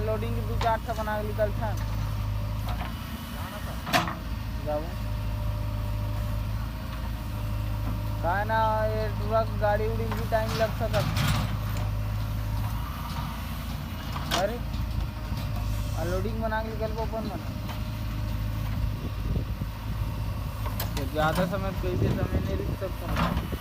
unloading की 2-4 ठा बना के निकल था जाऊ काय ना ये ट्रक गाड़ी उड़ी भी टाइम लग सकत अरे अनलोडिंग बना के निकल अपन मन ज़्यादा समय कैसे समय नहीं रुक सकता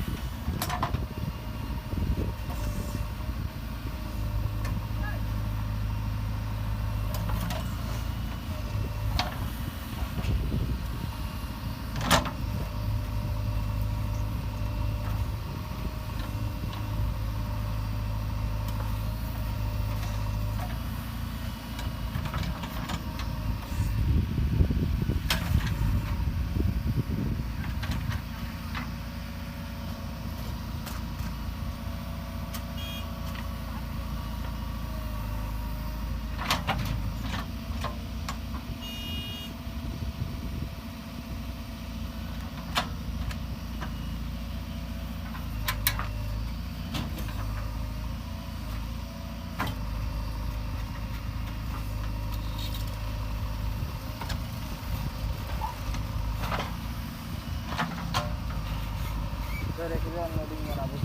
सर एक अनलोडिंग बराबर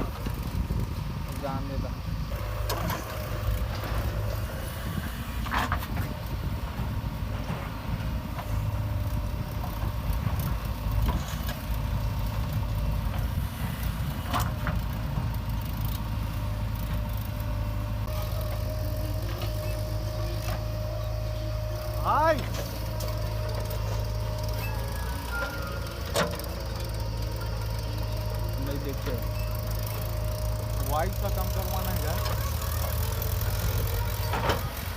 जान देता हाय नहीं देखते वाइट का काम करवाना है यार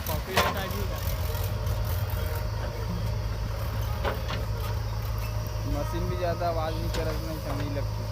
कॉपी लेट आएगी क्या मशीन भी ज़्यादा आवाज़ नहीं कर नहीं लगती